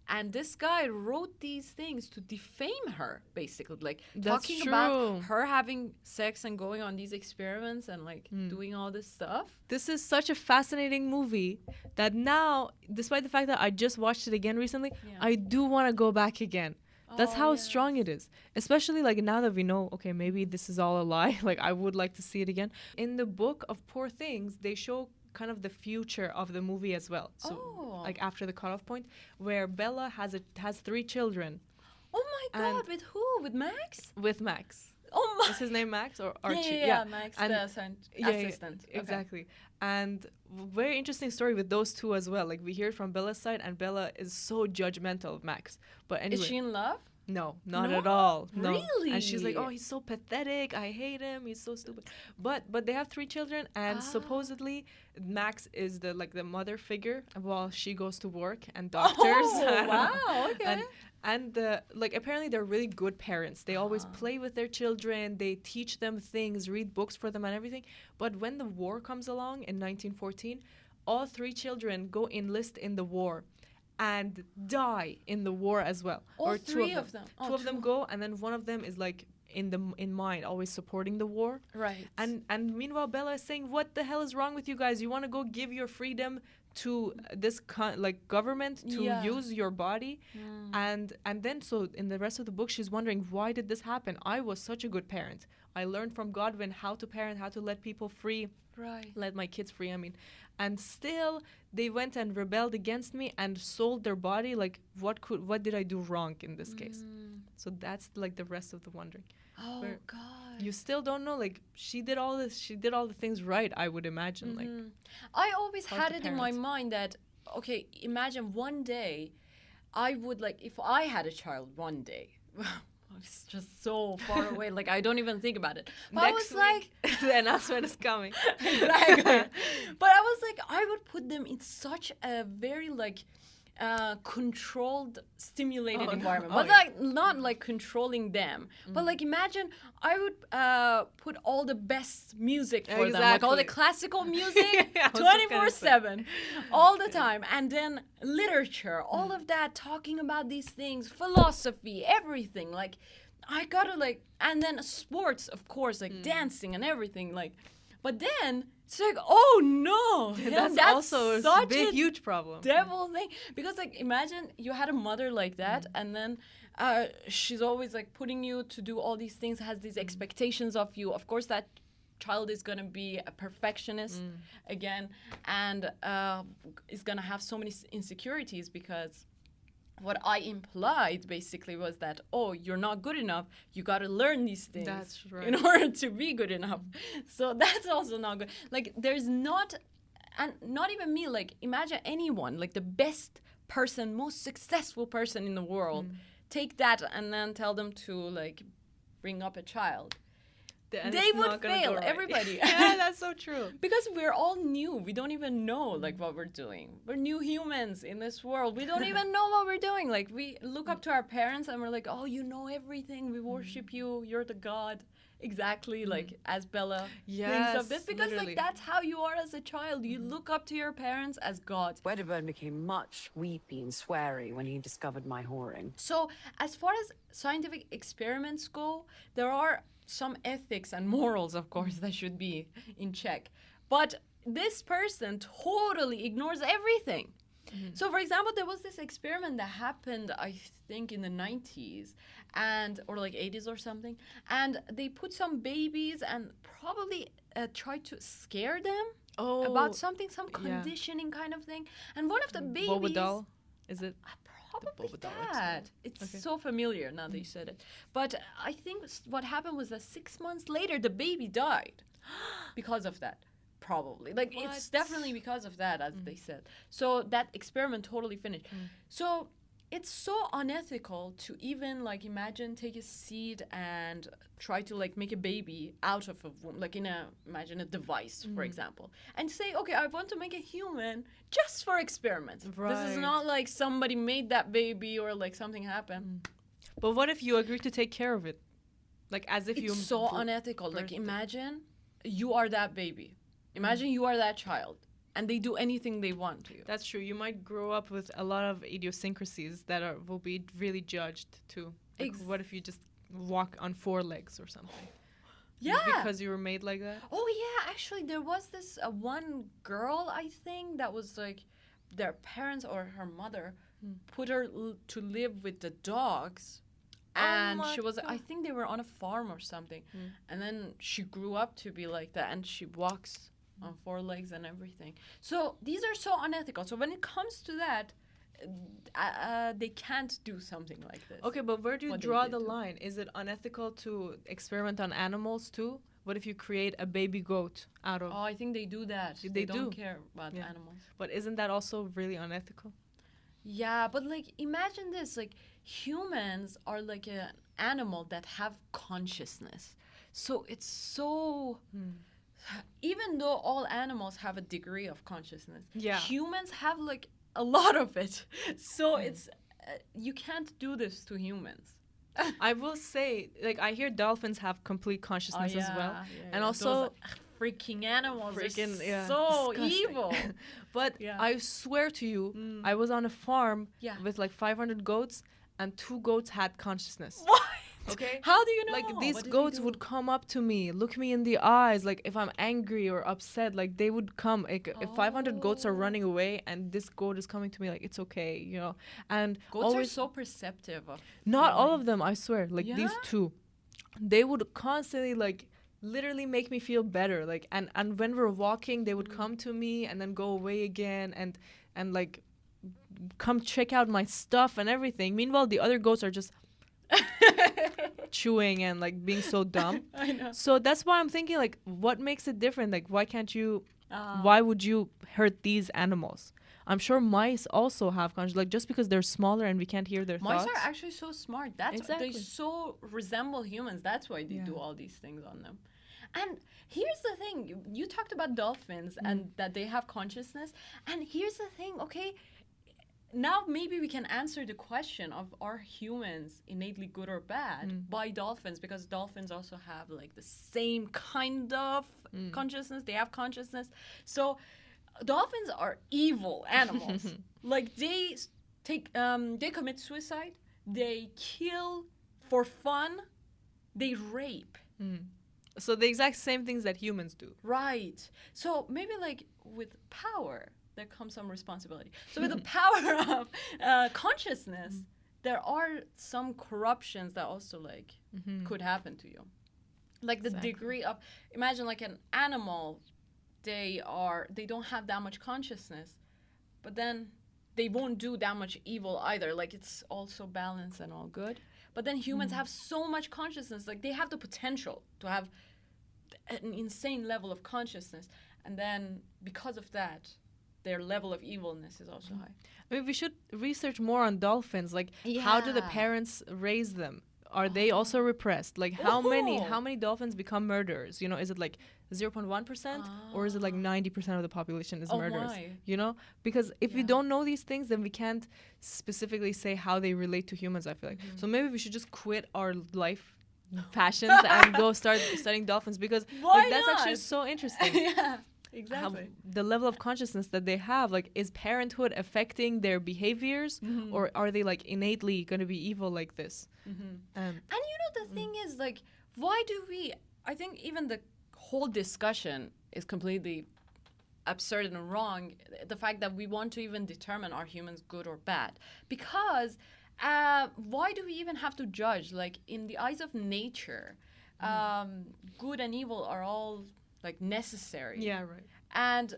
And this guy wrote these things to defame her, basically, like That's talking true. about her having sex and going on these experiments and like doing all this stuff. This is such a fascinating movie that now, despite the fact that I just watched it again recently, I do want to go back again. That's how strong it is. Especially like now that we know, okay, maybe this is all a lie. Like I would like to see it again. In the book of Poor Things, they show kind of the future of the movie as well. So like after the cutoff point, where Bella has 3 children. Oh my God, And- with who? With Max? With Max. Oh my. Is his name Max or Archie? Yeah, Max, And- the yeah, assistant. Okay. Exactly. And very interesting story with those two as well. Like we hear it from Bella's side, and Bella is so judgmental of Max. But anyway, Is she in love? no, not No? at all. No. And she's like, Really? oh, he's so pathetic. I hate him. He's so stupid. But they have 3 children, and supposedly Max is the mother figure while she goes to work and doctors. Oh, wow, okay. And like apparently they're really good parents. They always play with their children. They teach them things, read books for them and everything. But when the war comes along in 1914, all 3 children go enlist in the war and die in the war as well. All or 3 2 of them. Oh, Two of them go, and then one of them is like in mind, always supporting the war. Right. And meanwhile, Bella is saying, "What the hell is wrong with you guys? You want to go give your freedom to this government to use your body?" And then so in the rest of the book, she's wondering, why did this happen? I was such a good parent. I learned from Godwin how to parent, how to let people free. Right. Let my kids free, I mean. And still they went and rebelled against me and sold their body. Like what did I do wrong in this case? So that's like the rest of the wondering. Oh Where God. You still don't know, like she did all the things right, I would imagine. Like I always hard had to it in my parent. mind that, okay, imagine one day I would, like, if I had a child one day, it's just so far away, like I don't even think about it. But I was like, the announcement is coming. exactly. But I was like, I would put them in such a very like controlled, stimulated environment. But like not like controlling them. But like imagine I would put all the best music for them, like all the Exactly. classical music, Yeah, I was just gonna say. 24/7, all the time, and then literature, all of that, talking about these things, philosophy, everything. Like I gotta like, and then sports, of course, like dancing and everything, like. But then it's like, oh no, That's also such a big, a huge problem. devil thing. Because like imagine you had a mother like that, and then she's always like putting you to do all these things, has these expectations of you. Of course that child is gonna be a perfectionist again, and is gonna have so many insecurities, because what I implied basically was that, oh, you're not good enough. You got to learn these things That's right. in order to be good enough. So that's also not good. Like there's not, and not even me, like imagine anyone, like the best person, most successful person in the world, take that and then tell them to like bring up a child. And They it's would not gonna go fail, right. everybody. Yeah, that's so true. Because we're all new. We don't even know like what we're doing. We're new humans in this world. We don't even know what we're doing. Like we look up to our parents and we're like, oh, you know everything. We worship you. You're the God. Exactly like as Bella thinks of this. Yes, Because literally. like that's how you are as a child. You look up to your parents as gods. Wedderburn became much weepy and sweary when he discovered my whoring. So as far as scientific experiments go, there are some ethics and morals, of course, that should be in check. But this person totally ignores everything. So, for example, there was this experiment that happened, I think, in the 90s or like 80s or something. And they put some babies and probably tried to scare them about something, some yeah. conditioning kind of thing. And one of the babies... Boba doll, is it? Probably Boba doll that. It's Okay. so familiar now that you said it. But I think what happened was that 6 months later, the baby died because of that. Probably. Like, it's definitely because of that, as they said. So that experiment totally finished. So it's so unethical to even, like, imagine take a seed and try to, like, make a baby out of a womb. Like, imagine a device, for example. And say, okay, I want to make a human just for experiments. This is Right. not like somebody made that baby or, like, something happened. But what if you agree to take care of it? Like, as if It's you... so unethical. Like, birthed it. imagine you are that baby. Imagine you are that child. And they do anything they want to you. That's true. You might grow up with a lot of idiosyncrasies that will be really judged too. Like, what if you just walk on 4 legs or something? Yeah. Because you were made like that? Oh, yeah. Actually, there was this one girl, I think, that was like their parents or her mother put her to live with the dogs. And my she was, I God. think they were on a farm or something. And then she grew up to be like that. And she walks on 4 legs and everything. So these are so unethical. So when it comes to that, they can't do something like this. Okay, but where do you What they draw did the to- line? Is it unethical to experiment on animals too? What if you create a baby goat out of... Oh, I think they do that. They don't do. care about Yeah. animals. But isn't that also really unethical? Yeah, but like imagine this, like humans are like an animal that have consciousness. So it's so even though all animals have a degree of consciousness, Yeah. humans have like a lot of it. So it's you can't do this to humans. I will say, like, I hear dolphins have complete consciousness as well. And also... those freaking animals Freaking, are yeah, so disgusting. evil. But Yeah. I swear to you, I was on a farm Yeah. with like 500 goats, and 2 goats had consciousness. What? Okay? How do you know? Like, What these did they goats do? would come up to me, look me in the eyes, like if I'm angry or upset, like they would come. Like, if 500 goats are running away and this goat is coming to me, like it's okay, you know. And Goats always, are so perceptive of not all feeling. of them, I swear. Like these Yeah? 2, they would constantly like literally make me feel better. Like, and when we're walking, they would come to me and then go away again, and like come check out my stuff and everything. Meanwhile, the other goats are just chewing and like being so dumb. I know. So that's why I'm thinking, like, what makes it different? Like, why can't you? Why would you hurt these animals? I'm sure mice also have conscience. Like, just because they're smaller and we can't hear their Mice thoughts. are actually so smart. That's Exactly. they so resemble humans. That's why they do all these things on them. And here's the thing: you talked about dolphins and that they have consciousness. And here's the thing, okay? Now maybe we can answer the question of are humans innately good or bad by dolphins, because dolphins also have like the same kind of consciousness. They have consciousness. So dolphins are evil animals. Like they they commit suicide, they kill for fun, they rape. So the exact same things that humans do. Right. So maybe like with power, there comes some responsibility. So with the power of consciousness, there are some corruptions that also like could happen to you. Like the degree of, imagine like an animal, they don't have that much consciousness, but then they won't do that much evil either. Like it's also balanced and all good. But then humans have so much consciousness, like they have the potential to have an insane level of consciousness. And then because of that, their level of evilness is also high. I mean, we should research more on dolphins. Like, how do the Yeah. parents raise them? Are they also repressed? Like, how many dolphins become murderers? You know, is it like 0.1%, or is it like 90% of the population is Oh murderers? my. You know, because if we don't know these things, then we can't specifically say how they relate to humans. I feel like so maybe we should just quit our life passions and go start studying dolphins, because Why like that's actually not? so interesting. Yeah, How exactly. the level of consciousness that they have, like, is parenthood affecting their behaviors, or are they like innately going to be evil like this? And you know, the thing is, like, why do we, I think even the whole discussion is completely absurd and wrong, the fact that we want to even determine are humans good or bad. Because why do we even have to judge? Like, in the eyes of nature, good and evil are all, like, necessary. Yeah, right. and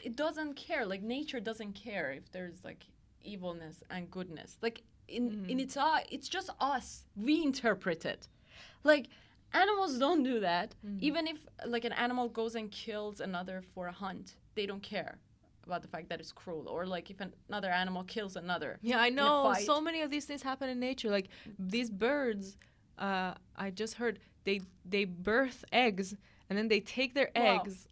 it doesn't care. Like nature doesn't care if there's like evilness and goodness. Like in it's just us. We interpret it. Like animals don't do that. Even if like an animal goes and kills another for a hunt, they don't care about the fact that it's cruel. Or like if another animal kills another. Yeah, I in a know. fight. So many of these things happen in nature. Like these birds, I just heard they birth eggs and then they take their Wow. eggs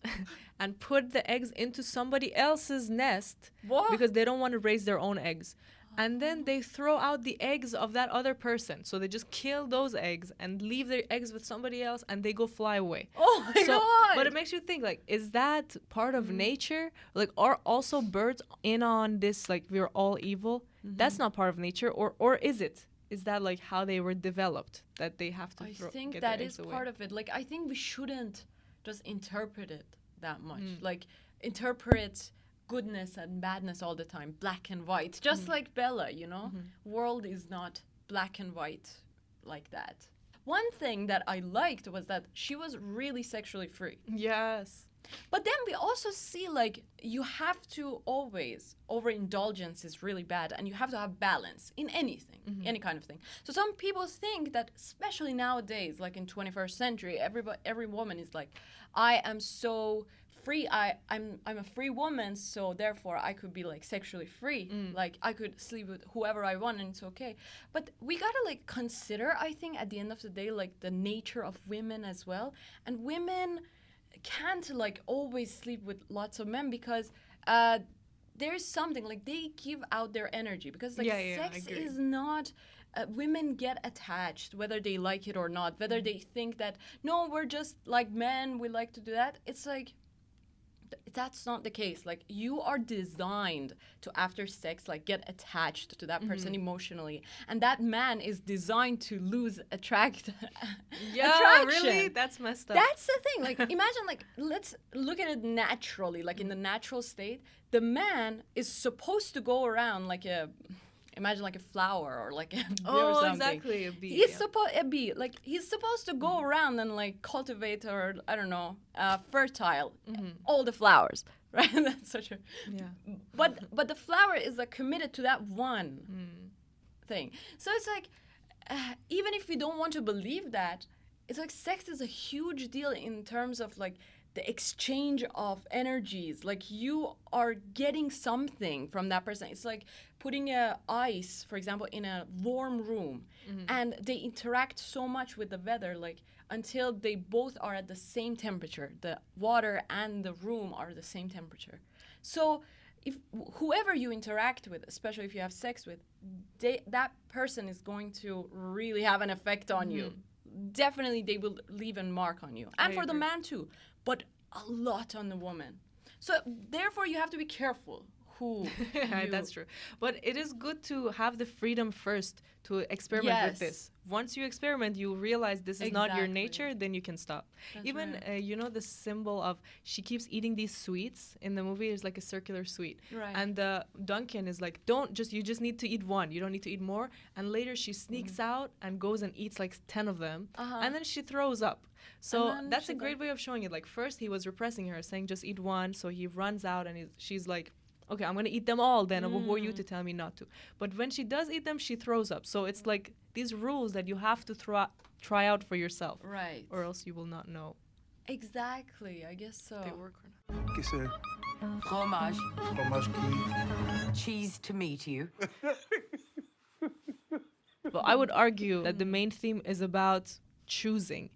and put the eggs into somebody else's nest What? because they don't want to raise their own eggs. And then they throw out the eggs of that other person. So they just kill those eggs and leave their eggs with somebody else and they go fly away. Oh my god! But it makes you think, like, is that part of nature? Like, are also birds in on this, like, we're all evil? That's not part of nature, or is it? Is that, like, how they were developed, that they have to I get think their that eggs is away? part of it. Like, I think we shouldn't just interpret it that much. Like, interpret goodness and badness all the time, black and white. Just like Bella, you know? World is not black and white like that. One thing that I liked was that she was really sexually free. Yes. But then we also see, like, you have to always, overindulgence is really bad, and you have to have balance in anything, any kind of thing. So some people think that, especially nowadays, like in 21st century, every woman is like, I am so free, I'm a free woman, so therefore I could be, like, sexually free. Like, I could sleep with whoever I want, and it's okay. But we gotta, like, consider, I think, at the end of the day, like, the nature of women as well. And women can't like always sleep with lots of men because there's something like they give out their energy because like I sex agree. is not women get attached whether they like it or not, whether they think that no, we're just like men, we like to do that. It's like that's not the case. Like you are designed to after sex like get attached to that person emotionally, and that man is designed to lose attraction. Really? That's messed up. That's the thing. Like, imagine, like, let's look at it naturally. Like, in the natural state, the man is supposed to go around like imagine like a flower or like a bee or something. Exactly, a bee. He's supposed he's supposed to go around and like cultivate or I don't know, fertile all the flowers, right? That's such a But the flower is like committed to that one thing. So it's like even if we don't want to believe that, it's like sex is a huge deal in terms of like the exchange of energies. Like you are getting something from that person. It's like putting ice, for example, in a warm room, and they interact so much with the weather, like until they both are at the same temperature. The water and the room are the same temperature. So if whoever you interact with, especially if you have sex with, that person is going to really have an effect on you. Definitely they will leave a mark on you. And for the man too, but a lot on the woman. So therefore you have to be careful who That's true. But it is good to have the freedom first to experiment with this. Once you experiment, you realize this is not your nature, then you can stop. That's Even, right. you know, the symbol of she keeps eating these sweets in the movie is like a circular sweet. Right. And Duncan is like, you just need to eat one. You don't need to eat more. And later she sneaks out and goes and eats like 10 of them. And then she throws up. So that's a great way of showing it. Like first he was repressing her, saying just eat one. So he runs out and she's like, okay, I'm going to eat them all then. Who are you to tell me not to? But when she does eat them, she throws up. So it's like these rules that you have to try out for yourself. Right. Or else you will not know. Exactly, I guess so. They work or not. Qu'est-ce que Fromage. c'est? Fromage cuit. Cheese to meet you. But I would argue that the main theme is about choosing.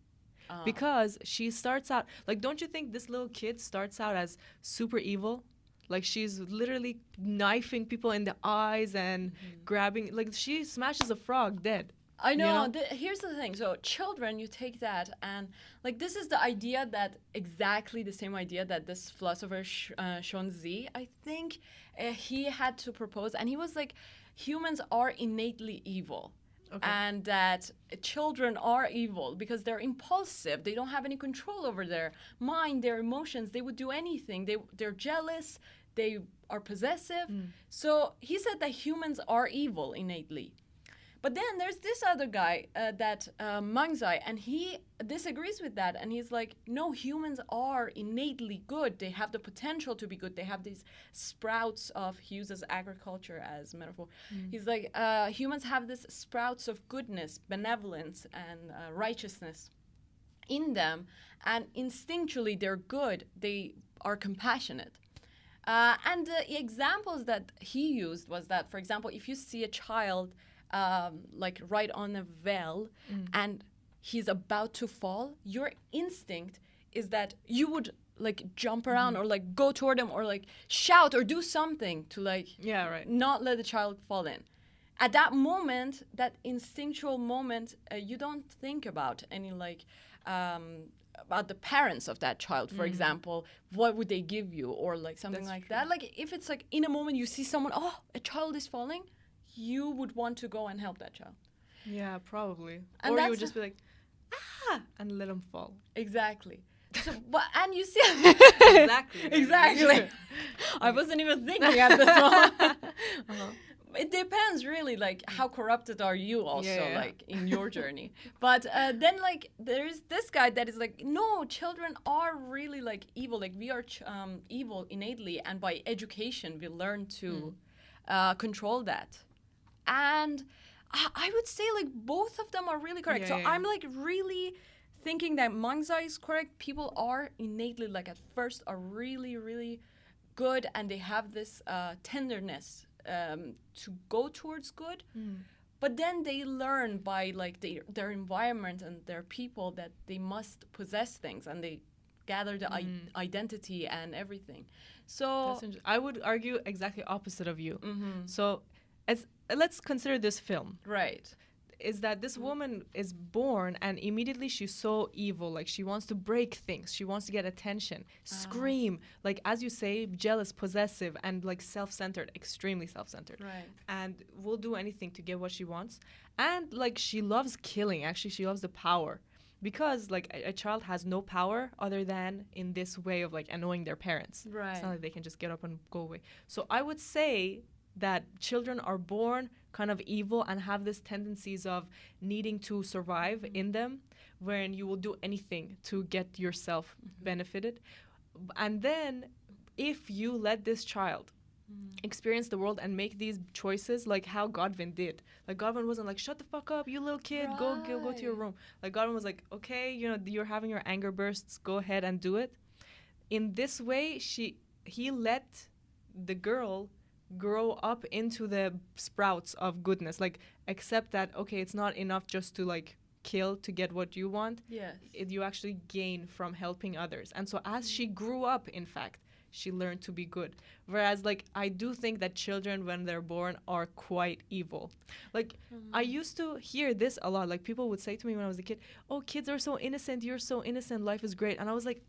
Because she starts out, like, don't you think this little kid starts out as super evil? Like, she's literally knifing people in the eyes and grabbing, like, she smashes a frog dead. I know. You know? Here's the thing. So children, you take that and like this is the idea that exactly the same idea that this philosopher Shonzi, I think he had to propose, and he was like, humans are innately evil. Okay. And that children are evil because they're impulsive. They don't have any control over their mind, their emotions. They would do anything. They're jealous. They are possessive. So he said that humans are evil innately. But then there's this other guy, that Mangzai, and he disagrees with that. And he's like, no, humans are innately good. They have the potential to be good. They have these sprouts of, he uses agriculture as metaphor. He's like, humans have this sprouts of goodness, benevolence, and righteousness in them. And instinctually, they're good. They are compassionate. And the examples that he used was that, for example, if you see a child like right on a well and he's about to fall, your instinct is that you would like jump around or like go toward him or like shout or do something to like not let the child fall in. At that moment, that instinctual moment, you don't think about any like about the parents of that child, for example, what would they give you or like something like that. Like if it's like in a moment you see someone, oh, a child is falling, you would want to go and help that child. Yeah, probably. And or you would just be like, ah, and let him fall. Exactly. So, but, and you see, Exactly. I wasn't even thinking at this moment. It depends really, like how corrupted are you also, like in your journey. But then like there's this guy that is like, no, children are really like evil. Like we are evil innately, and by education we learn to control that. And I would say like both of them are really correct. I'm like really thinking that Mangzai is correct. People are innately like at first are really, really good, and they have this tenderness to go towards good, but then they learn by like their environment and their people that they must possess things, and they gather the identity and everything. So I would argue exactly opposite of you. So let's consider this film. Right. Is that this woman is born and immediately she's so evil, like she wants to break things, she wants to get attention, scream, like as you say, jealous, possessive, and like self-centered, extremely self-centered, right, and will do anything to get what she wants. And like she loves killing, actually she loves the power, because like a child has no power other than in this way of like annoying their parents. Right. It's not like they can just get up and go away. So I would say that children are born kind of evil and have this tendencies of needing to survive in them, wherein you will do anything to get yourself benefited. And then if you let this child experience the world and make these choices like how Godwin did. Like Godwin wasn't like, shut the fuck up, you little kid, go to your room. Like Godwin was like, okay, you know, you're having your anger bursts, go ahead and do it. In this way, he let the girl grow up into the sprouts of goodness, like accept that, okay, it's not enough just to like kill to get what you want. Yes. You actually gain from helping others. And so as she grew up, in fact, she learned to be good. Whereas like I do think that children when they're born are quite evil. Like I used to hear this a lot. Like people would say to me when I was a kid, oh, kids are so innocent, you're so innocent, life is great. And I was like,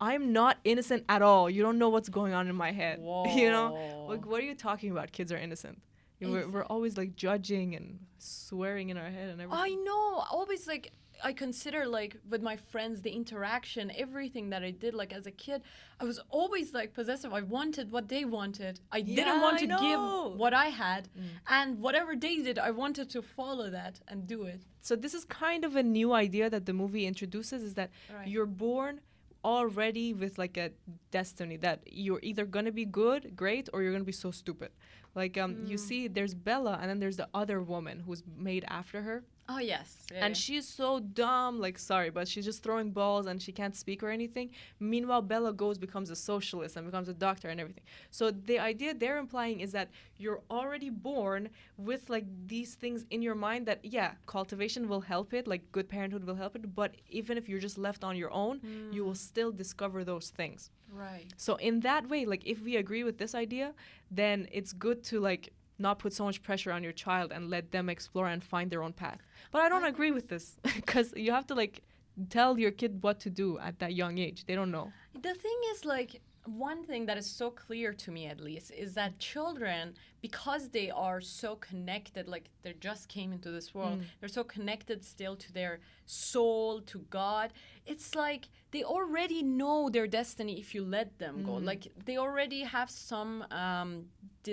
I'm not innocent at all. You don't know what's going on in my head. You know, like what are you talking about? Kids are innocent. We're always like judging and swearing in our head and everything. I know, always like I consider like with my friends, the interaction, everything that I did like as a kid, I was always like possessive. I wanted what they wanted. I didn't want to give what I had. And whatever they did, I wanted to follow that and do it. So this is kind of a new idea that the movie introduces, is that you're born already with like a destiny that you're either going to be good, great, or you're going to be so stupid. Like you see there's Bella and then there's the other woman who's made after her. Oh, yes. And she's so dumb, like, sorry, but she's just throwing balls and she can't speak or anything. Meanwhile, Bella becomes a socialist and becomes a doctor and everything. So the idea they're implying is that you're already born with, like, these things in your mind that, yeah, cultivation will help it, like, good parenthood will help it, but even if you're just left on your own, you will still discover those things. Right. So in that way, like, if we agree with this idea, then it's good to, like, not put so much pressure on your child and let them explore and find their own path. But I don't agree with this because you have to like tell your kid what to do at that young age. They don't know. The thing is, like, one thing that is so clear to me at least is that children, because they are so connected, like they just came into this world, they're so connected still to their soul, to God. It's like they already know their destiny if you let them go. Like they already have some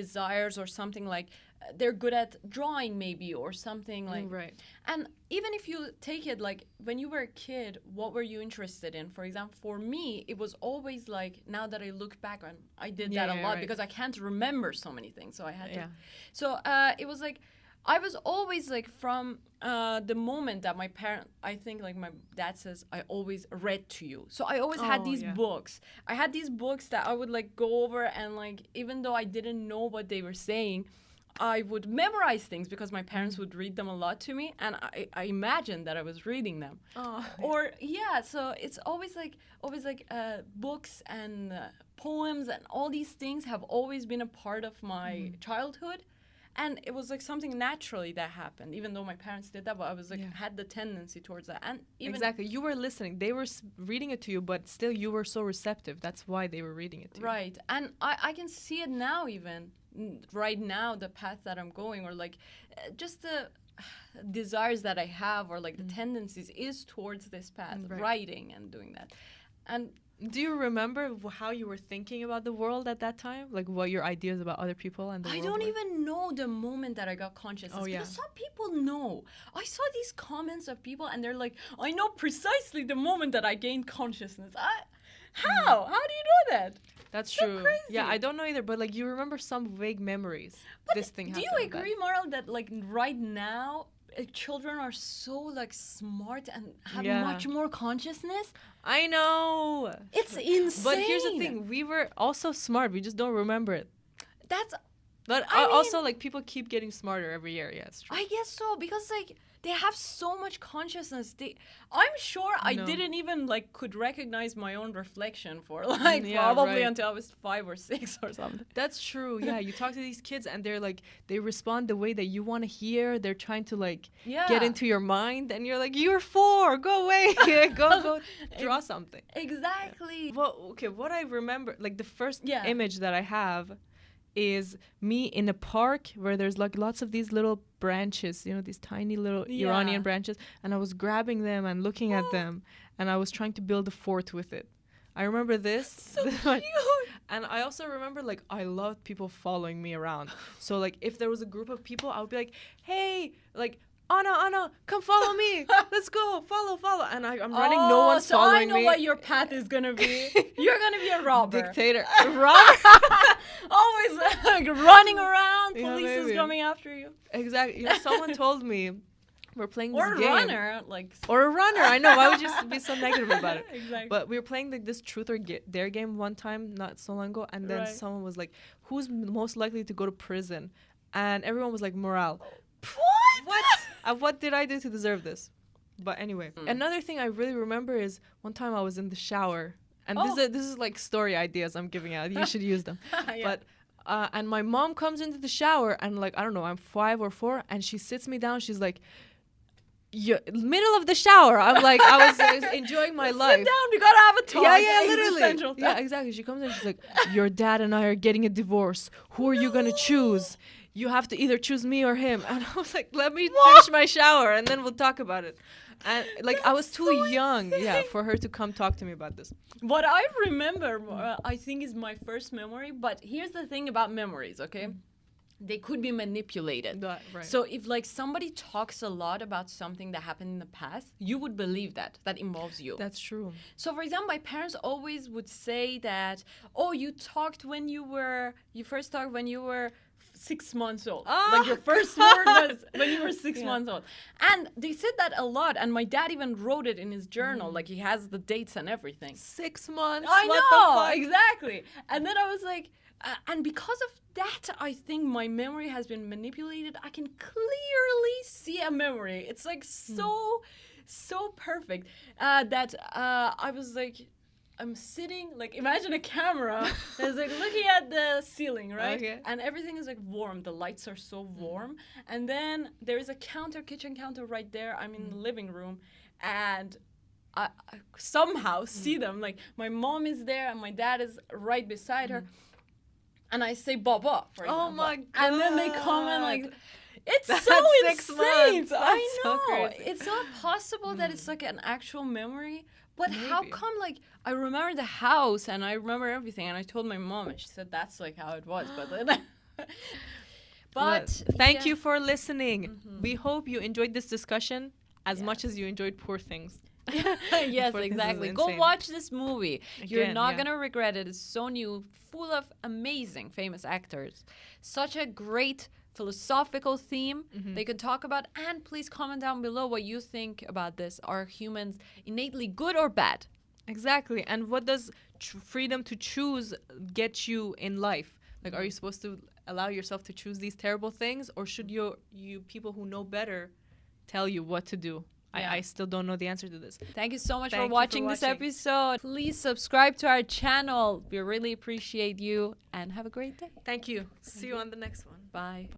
desires or something like they're good at drawing maybe or something like. Right. And even if you take it like when you were a kid, what were you interested in? For example, for me, it was always like, now that I look back on, I did that a lot because I can't remember so many things. So I had to. So it was like, I was always like from the moment that my parent, I think like my dad says, I always read to you. So I always had these books. I had these books that I would like go over and like, even though I didn't know what they were saying, I would memorize things because my parents would read them a lot to me, and I imagined that I was reading them. Or so it's always like books and poems and all these things have always been a part of my childhood, and it was like something naturally that happened. Even though my parents did that, but I was like had the tendency towards that, and even exactly, you were listening. They were reading it to you, but still you were so receptive. That's why they were reading it to you. Right, and I can see it now even. Right now, the path that I'm going, or like just the desires that I have, or like the tendencies is towards this path, writing and doing that. And do you remember how you were thinking about the world at that time? Like what your ideas about other people and the world I don't were? even know the moment that I got consciousness, because some people know. I saw these comments of people and they're like, I know precisely the moment that I gained consciousness. How? How do you know that? That's so true. Crazy. Yeah, I don't know either, but like you remember some vague memories. But this thing happened. Do you agree, Maral, that like right now children are so like smart and have much more consciousness? I know. It's insane. But here's the thing: we were also smart. We just don't remember it. But I mean, also like people keep getting smarter every year. Yeah, it's true. I guess so, because like they have so much consciousness. I'm sure I didn't even like could recognize my own reflection for like probably until I was 5 or 6 or something. That's true. Yeah, you talk to these kids and they're like, they respond the way that you want to hear. They're trying to like get into your mind, and you're like, you're 4, go away, go draw something. Exactly. Yeah. Well, okay, what I remember, like the first image that I have is me in a park where there's like lots of these little branches, you know, these tiny little Iranian branches, and I was grabbing them and looking at them, and I was trying to build a fort with it. I remember this. So cute. And I also remember like I loved people following me around. So like if there was a group of people, I would be like, hey, like Anna, come follow me. Let's go, follow. And I'm running, no one's following me. So I know what your path is gonna be. You're gonna be a robber. Dictator. Robber? Always like running around, police is coming after you. Exactly. You know, someone told me we're playing this game. Or a runner, like. Or a runner, I know. Why would you be so negative about it? Exactly. But we were playing like this truth or dare game one time, not so long ago, and then someone was like, who's most likely to go to prison? And everyone was like, Maral. What? What did I do to deserve this? But anyway, another thing I really remember is one time I was in the shower, and this is like story ideas I'm giving out. You should use them. But and my mom comes into the shower, and like I don't know, I'm 5 or 4, and she sits me down. She's like, middle of the shower. I'm like, I was enjoying my life. Sit down, we gotta have a talk. Yeah, literally. Yeah, exactly. She comes in, she's like, your dad and I are getting a divorce. Who are you gonna choose? You have to either choose me or him. And I was like, let me finish my shower and then we'll talk about it. And like I was too young, for her to come talk to me about this. What I remember, I think, is my first memory. But here's the thing about memories, okay? They could be manipulated. Right. So if like somebody talks a lot about something that happened in the past, you would believe that involves you. That's true. So for example, my parents always would say that, you first talked when you were 6 months old. Like your first word was when you were 6 months old. And they said that a lot, and my dad even wrote it in his journal. Like he has the dates and everything. 6 months. I what know, the fuck? exactly. And then I was like, and because of that, I think my memory has been manipulated. I can clearly see a memory. It's like so perfect that I was like, I'm sitting, like, imagine a camera that's like looking at the ceiling, right? Okay. And everything is like warm. The lights are so warm. And then there is a kitchen counter right there. I'm in the living room, and I somehow see them. Like my mom is there and my dad is right beside her. And I say Baba, for example. Oh my God. And then they come and like, it's That's so 6 insane. months. I That's know. so crazy. It's not possible that it's like an actual memory. But how Maybe. come, like, I remember the house and I remember everything, and I told my mom, and she said that's like how it was. But then But thank yeah. you for listening. We hope you enjoyed this discussion as Yes. much as you enjoyed Poor Things. Yes, Poor Things is exactly. Go insane. watch this movie. You're Again, not yeah. gonna regret it. It's so new, full of amazing famous actors. Such a great philosophical theme they could talk about. And please comment down below what you think about this. Are humans innately good or bad? Exactly. And what does freedom to choose get you in life? Like, are you supposed to allow yourself to choose these terrible things, or should you people who know better tell you what to do? Yeah. I still don't know the answer to this. Thank you so much Thank for you for watching this watching. episode. Please subscribe to our channel. We really appreciate you and have a great day. Thank you. See you on the next one. Bye.